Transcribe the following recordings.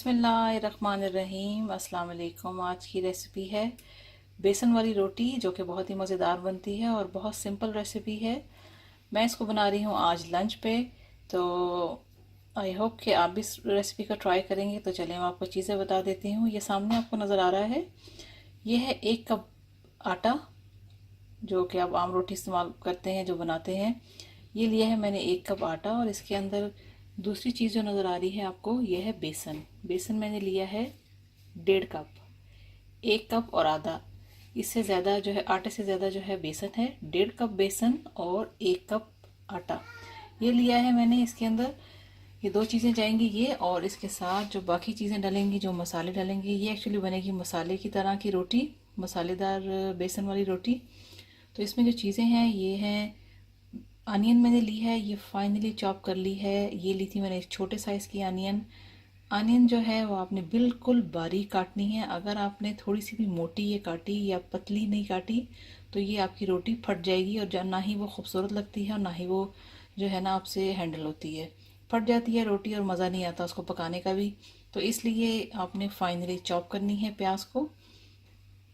बिस्मिल्लाहिर्रहमानिर्रहीम। अस्सलाम वालेकुम। आज की रेसिपी है बेसन वाली रोटी, जो कि बहुत ही मज़ेदार बनती है और बहुत सिंपल रेसिपी है। मैं इसको बना रही हूँ आज लंच पे, तो आई होप कि आप भी इस रेसिपी का ट्राई करेंगे। तो चलिए मैं आपको चीज़ें बता देती हूँ। ये सामने आपको नज़र आ रहा है, ये है 1 कप आटा, जो कि आप आम रोटी इस्तेमाल करते हैं, जो बनाते हैं। ये लिया है मैंने 1 कप आटा, और इसके अंदर दूसरी चीज़ जो नज़र आ रही है आपको, ये है बेसन। बेसन मैंने लिया है 1.5 कप, 1 कप और आधा। इससे ज़्यादा जो है, आटे से ज़्यादा जो है बेसन है। 1.5 कप बेसन और 1 कप आटा ये लिया है मैंने। इसके अंदर ये दो चीज़ें जाएंगी, ये और इसके साथ जो बाकी चीज़ें डालेंगी, जो मसाले डालेंगे। ये एक्चुअली बनेगी मसाले की तरह की रोटी, मसालेदार बेसन वाली रोटी। तो इसमें जो चीज़ें हैं, ये हैं अनियन मैंने ली है, ये फाइनली चॉप कर ली है। ये ली थी मैंने एक छोटे साइज़ की अनियन। अनियन जो है वो आपने बिल्कुल बारीक काटनी है। अगर आपने थोड़ी सी भी मोटी ये काटी या पतली नहीं काटी, तो ये आपकी रोटी फट जाएगी, और ना ही वो खूबसूरत लगती है और ना ही वो जो है ना आपसे हैंडल होती है। फट जाती है रोटी और मज़ा नहीं आता उसको पकाने का भी। तो इसलिए आपने फाइनली चॉप करनी है प्याज को।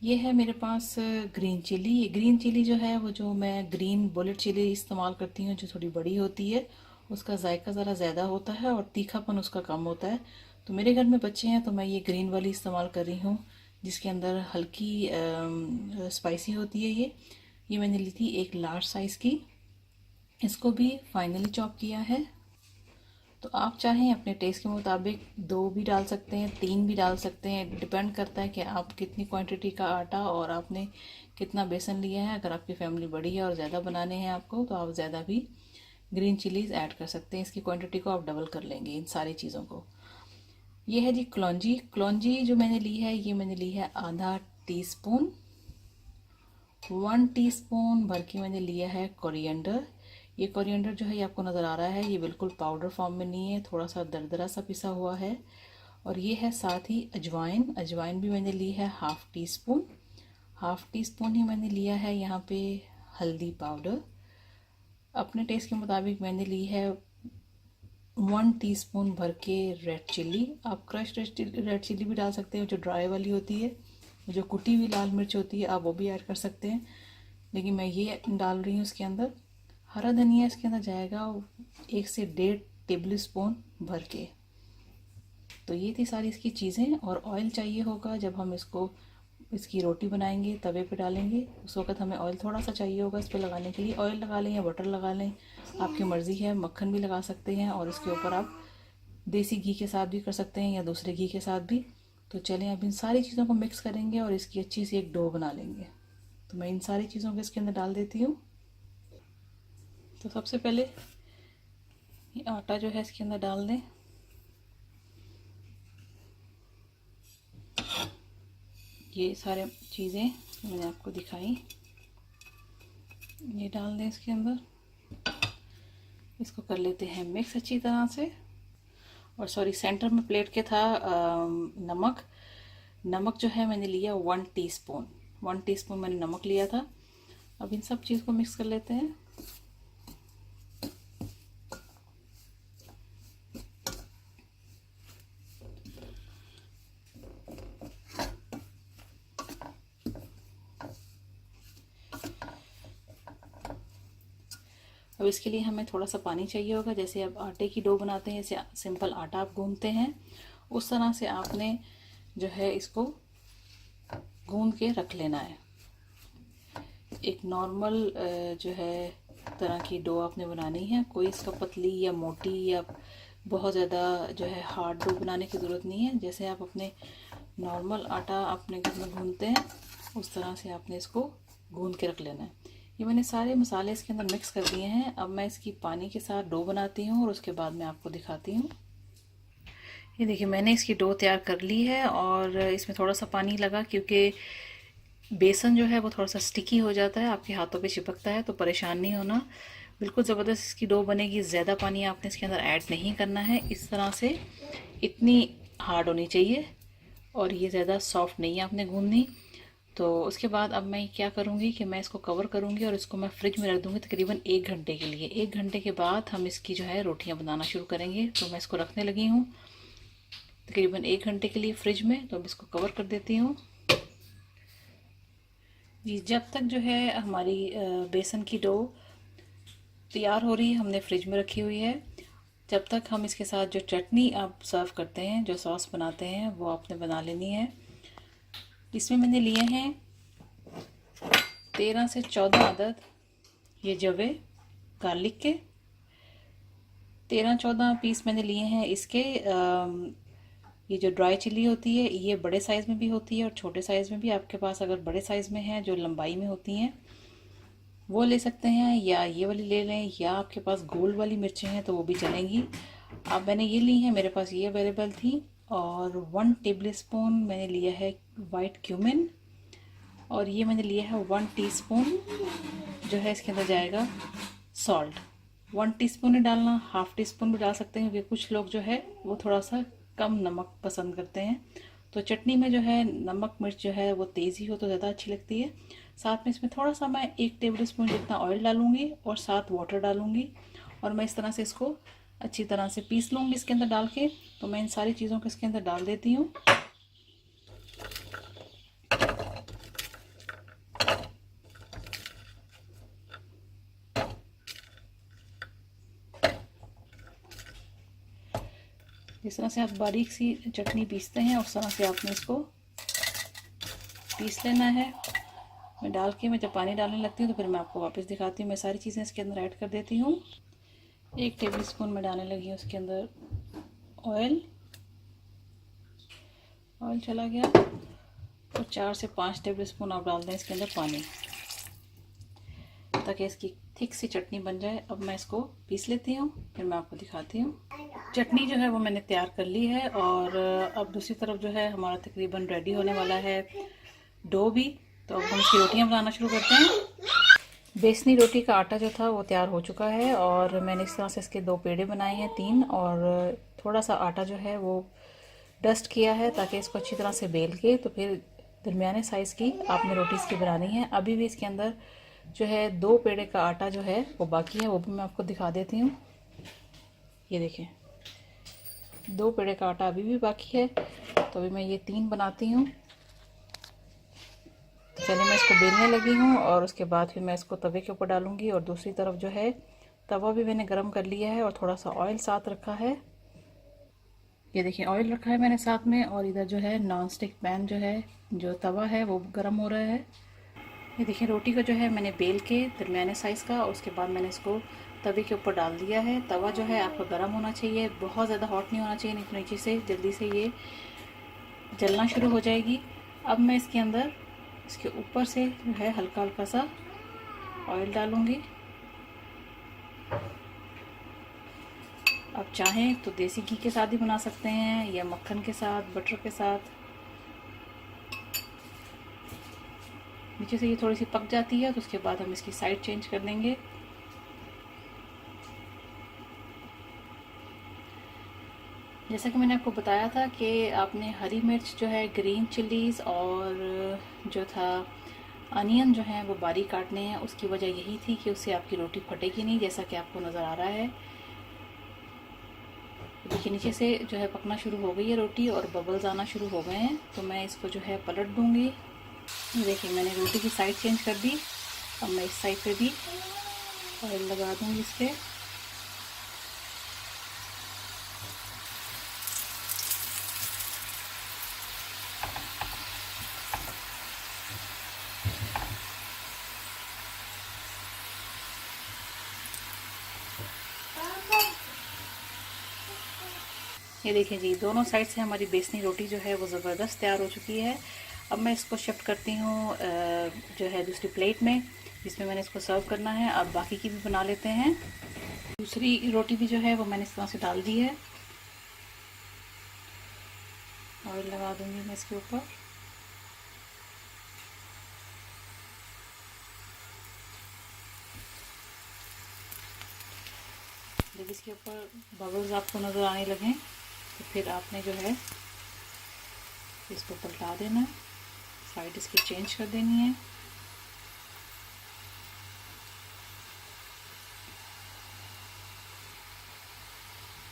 ये है मेरे पास ग्रीन चिली। ये ग्रीन चिली जो है, वो जो मैं ग्रीन बुलेट चिली इस्तेमाल करती हूँ, जो थोड़ी बड़ी होती है, उसका जायका ज़रा ज़्यादा होता है और तीखापन उसका कम होता है। तो मेरे घर में बच्चे हैं, तो मैं ये ग्रीन वाली इस्तेमाल कर रही हूँ, जिसके अंदर हल्की स्पाइसी होती है। ये मैंने ली थी एक लार्ज साइज़ की। इसको भी फाइनली चॉप किया है। तो आप चाहें अपने टेस्ट के मुताबिक 2 भी डाल सकते हैं, 3 भी डाल सकते हैं। डिपेंड करता है कि आप कितनी क्वांटिटी का आटा और आपने कितना बेसन लिया है। अगर आपकी फैमिली बड़ी है और ज़्यादा बनाने हैं आपको, तो आप ज़्यादा भी ग्रीन चिलीज़ ऐड कर सकते हैं। इसकी क्वांटिटी को आप डबल कर लेंगे इन सारी चीज़ों को। ये है जी कलौंजी। कलौंजी जो मैंने ली है, ये मैंने ली है आधा टीस्पून। 1 टीस्पून भर के मैंने लिया है कोरिएंडर। ये कोरिएंडर जो है, ये आपको नज़र आ रहा है, ये बिल्कुल पाउडर फॉर्म में नहीं है, थोड़ा सा दरदरा सा पिसा हुआ है। और ये है साथ ही अजवाइन। अजवाइन भी मैंने ली है half teaspoon. Half teaspoon ही मैंने लिया है यहाँ पे हल्दी पाउडर। अपने टेस्ट के मुताबिक मैंने ली है 1 टीस्पून भर के रेड चिल्ली। आप क्रश रेड चिल्ली भी डाल सकते हैं, जो ड्राई वाली होती है। जो कुटी हुई लाल मिर्च होती है, आप वो भी ऐड कर सकते हैं, लेकिन मैं ये डाल रही हूँ इसके अंदर। हरा धनिया इसके अंदर जाएगा 1 से 1.5 टेबल स्पून भर के। तो ये थी सारी इसकी चीज़ें। और ऑयल चाहिए होगा जब हम इसकी रोटी बनाएंगे, तवे पे डालेंगे, उस वक्त हमें ऑयल थोड़ा सा चाहिए होगा इस पर लगाने के लिए। ऑयल लगा लें या बटर लगा लें, आपकी मर्ज़ी है। मक्खन भी लगा सकते हैं, और इसके ऊपर आप देसी घी के साथ भी कर सकते हैं या दूसरे घी के साथ भी। तो चलें अब इन सारी चीज़ों को मिक्स करेंगे और इसकी अच्छी सी एक डो बना लेंगे। तो मैं इन सारी चीज़ों को इसके अंदर डाल देती हूँ। तो सबसे पहले ये आटा जो है इसके अंदर डाल दें। ये सारे चीज़ें मैंने आपको दिखाई, ये डाल दें इसके अंदर। इसको कर लेते हैं मिक्स अच्छी तरह से। और सॉरी, सेंटर में प्लेट के था नमक। नमक जो है मैंने लिया 1 टीस्पून। 1 टीस्पून मैंने नमक लिया था। अब इन सब चीज़ को मिक्स कर लेते हैं। अब इसके लिए हमें थोड़ा सा पानी चाहिए होगा। जैसे अब आटे की डो बनाते हैं, जैसे सिंपल आटा आप गूंथते हैं, उस तरह से आपने जो है इसको गूंद के रख लेना है। एक नॉर्मल जो है तरह की डो आपने बनानी है। कोई इसका पतली या मोटी या बहुत ज़्यादा जो है हार्ड डो बनाने की ज़रूरत नहीं है। जैसे आप अपने नॉर्मल आटा अपने घर में गूंथते हैं, उस तरह से आपने इसको गूंद के रख लेना है। ये मैंने सारे मसाले इसके अंदर मिक्स कर दिए हैं। अब मैं इसकी पानी के साथ डो बनाती हूँ और उसके बाद मैं आपको दिखाती हूँ। ये देखिए, मैंने इसकी डो तैयार कर ली है, और इसमें थोड़ा सा पानी लगा, क्योंकि बेसन जो है वो थोड़ा सा स्टिकी हो जाता है, आपके हाथों पे चिपकता है। तो परेशान नहीं होना, बिल्कुल ज़बरदस्त इसकी डो बनेगी। ज़्यादा पानी आपने इसके अंदर ऐड नहीं करना है। इस तरह से इतनी हार्ड होनी चाहिए, और ये ज़्यादा सॉफ्ट नहीं है आपने गूंदनी। तो उसके बाद अब मैं क्या करूँगी कि मैं इसको कवर करूँगी और इसको मैं फ्रिज में रख दूँगी तकरीबन 1 घंटे के लिए। 1 घंटे के बाद हम इसकी जो है रोटियाँ बनाना शुरू करेंगे। तो मैं इसको रखने लगी हूँ। तकरीबन 1 घंटे के लिए फ्रिज में। तो अब इसको कवर कर देती हूँ जी। जब तक जो है हमारी बेसन की डो तैयार हो रही है, हमने फ्रिज में रखी हुई है, जब तक हम इसके साथ जो चटनी आप सर्व करते हैं, जो सॉस बनाते हैं, वो आपने बना लेनी है। इसमें मैंने लिए हैं 13 से 14 अदद ये जवे गार्लिक के, 13-14 पीस मैंने लिए हैं इसके। ये जो ड्राई चिल्ली होती है, ये बड़े साइज़ में भी होती है और छोटे साइज़ में भी। आपके पास अगर बड़े साइज़ में है, जो लंबाई में होती हैं, वो ले सकते हैं, या ये वाली ले लें, या आपके पास गोल वाली मिर्चें हैं तो वो भी चलेंगी। अब मैंने ये ली हैं, मेरे पास ये अवेलेबल थी। और 1 टेबलस्पून मैंने लिया है वाइट क्यूमिन, और ये मैंने लिया है 1 टीस्पून जो है इसके अंदर जाएगा सॉल्ट। 1 टीस्पून ही डालना, हाफ टीस्पून भी डाल सकते हैं, क्योंकि कुछ लोग जो है वो थोड़ा सा कम नमक पसंद करते हैं। तो चटनी में जो है नमक मिर्च जो है वो तेज़ी हो तो ज़्यादा अच्छी लगती है। साथ में इसमें थोड़ा सा मैं 1 टेबलस्पून जितना ऑयल डालूंगी और साथ वाटर डालूंगी, और मैं इस तरह से इसको अच्छी तरह से पीस लूँगी इसके अंदर डाल के। तो मैं इन सारी चीज़ों को इसके अंदर डाल देती हूँ। जिस तरह से आप बारीक सी चटनी पीसते हैं, उस तरह से आपने इसको पीस लेना है। मैं डाल के, मैं जब पानी डालने लगती हूँ तो फिर मैं आपको वापस दिखाती हूँ। मैं सारी चीज़ें इसके अंदर ऐड कर देती हूँ। 1 टेबलस्पून मैं डालने लगी हूँ उसके अंदर ऑयल चला गया, और 4 से 5 टेबलस्पून आप डाल दें इसके अंदर पानी, ताकि इसकी थिक सी चटनी बन जाए। अब मैं इसको पीस लेती हूँ, फिर मैं आपको दिखाती हूँ। चटनी जो है वो मैंने तैयार कर ली है, और अब दूसरी तरफ जो है हमारा तकरीबन रेडी होने वाला है डो भी। तो अब हम इसकी रोटियाँ बनाना शुरू करते हैं। बेसनी रोटी का आटा जो था वो तैयार हो चुका है, और मैंने इस तरह से इसके 2 पेड़े बनाए हैं, 3, और थोड़ा सा आटा जो है वो डस्ट किया है, ताकि इसको अच्छी तरह से बेल के तो फिर दरमियाने साइज़ की आपने रोटी इसकी बनानी है। अभी भी इसके अंदर जो है 2 पेड़े का आटा जो है वो बाकी है, वो भी मैं आपको दिखा देती हूँ। ये देखें, 2 पेड़े का आटा अभी भी बाकी है। तो अभी मैं ये 3 बनाती हूँ। चलिए, मैं इसको बेलने लगी हूँ, और उसके बाद फिर मैं इसको तवे के ऊपर डालूंगी। और दूसरी तरफ जो है तवा भी मैंने गरम कर लिया है, और थोड़ा सा ऑयल साथ रखा है। ये देखिए, ऑयल रखा है मैंने साथ में, और इधर जो है नॉन स्टिक पैन जो है, जो तवा है वो गर्म हो रहा है। ये देखिए, रोटी को जो है मैंने बेल के दरमियाने साइज़ का, और उसके बाद मैंने इसको तवे के ऊपर डाल दिया है। तवा जो है आपका गर्म होना चाहिए, बहुत ज़्यादा हॉट नहीं होना चाहिए, नहीं तो नीचे से जल्दी से ये जलना शुरू हो जाएगी। अब मैं इसके अंदर, इसके ऊपर से जो है हल्का हल्का सा ऑयल डालूंगी। आप चाहें तो देसी घी के साथ भी बना सकते हैं, या मक्खन के साथ, बटर के साथ। नीचे से ये थोड़ी सी पक जाती है तो उसके बाद हम इसकी साइड चेंज कर देंगे। जैसा कि मैंने आपको बताया था कि आपने हरी मिर्च जो है, ग्रीन चिलीज़, और जो था अनियन जो है वो बारीक काटने हैं। उसकी वजह यही थी कि उससे आपकी रोटी फटेगी नहीं, जैसा कि आपको नज़र आ रहा है। देखिए, नीचे से जो है पकना शुरू हो गई है रोटी, और बबल्स आना शुरू हो गए हैं। तो मैं इसको जो है पलट दूंगी। देखिए, मैंने रोटी की साइड चेंज कर दी। अब मैं इस साइड पे भी ऑयल लगा दूंगी इस पर। ये देखिए जी, दोनों साइड से हमारी बेसनी रोटी जो है वो ज़बरदस्त तैयार हो चुकी है। अब मैं इसको शिफ्ट करती हूँ जो है दूसरी प्लेट में, जिसमें मैंने इसको सर्व करना है। अब बाकी की भी बना लेते हैं। दूसरी रोटी भी जो है वो मैंने इस तरह से डाल दी है। ऑयल लगा दूंगी मैं इसके ऊपर। जब इसके ऊपर बबल्स आपको नज़र आने लगें तो फिर आपने जो है इसको पलटा देना है, साइड इसकी चेंज कर देनी है।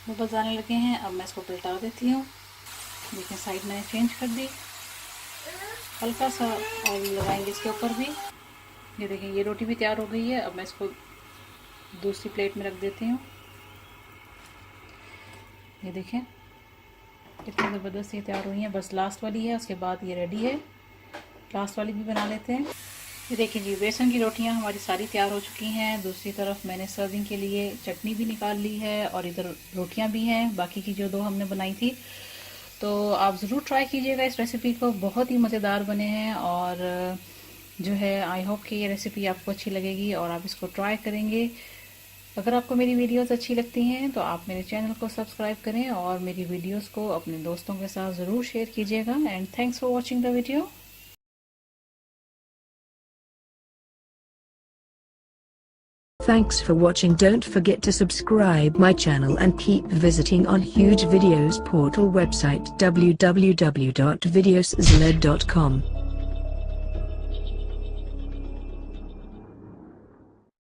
बबल्स आने लगे हैं, अब मैं इसको पलटा देती हूँ। देखिए साइड मैंने चेंज कर दी, हल्का सा ऑयल लगाएंगे इसके ऊपर भी। ये देखिए ये रोटी भी तैयार हो गई है। अब मैं इसको दूसरी प्लेट में रख देती हूँ। ये देखिए कितनी ज़बरदस्त ये तैयार हुई है। बस लास्ट वाली है, उसके बाद ये रेडी है। लास्ट वाली भी बना लेते हैं। ये देखिए जी बेसन की रोटियां हमारी सारी तैयार हो चुकी हैं। दूसरी तरफ मैंने सर्विंग के लिए चटनी भी निकाल ली है और इधर रोटियां भी हैं, बाकी की जो 2 हमने बनाई थी। तो आप ज़रूर ट्राई कीजिएगा इस रेसिपी को, बहुत ही मज़ेदार बने हैं। और जो है आई होप कि ये रेसिपी आपको अच्छी लगेगी और आप इसको ट्राई करेंगे। अगर आपको मेरी वीडियोस अच्छी लगती हैं तो आप मेरे चैनल को सब्सक्राइब करें और मेरी वीडियोस को अपने दोस्तों के साथ ज़रूर शेयर कीजिएगा। And thanks for watching the video. Thanks for watching. Don't forget to subscribe my channel and keep visiting on Huge Videos portal website www.videosled.com.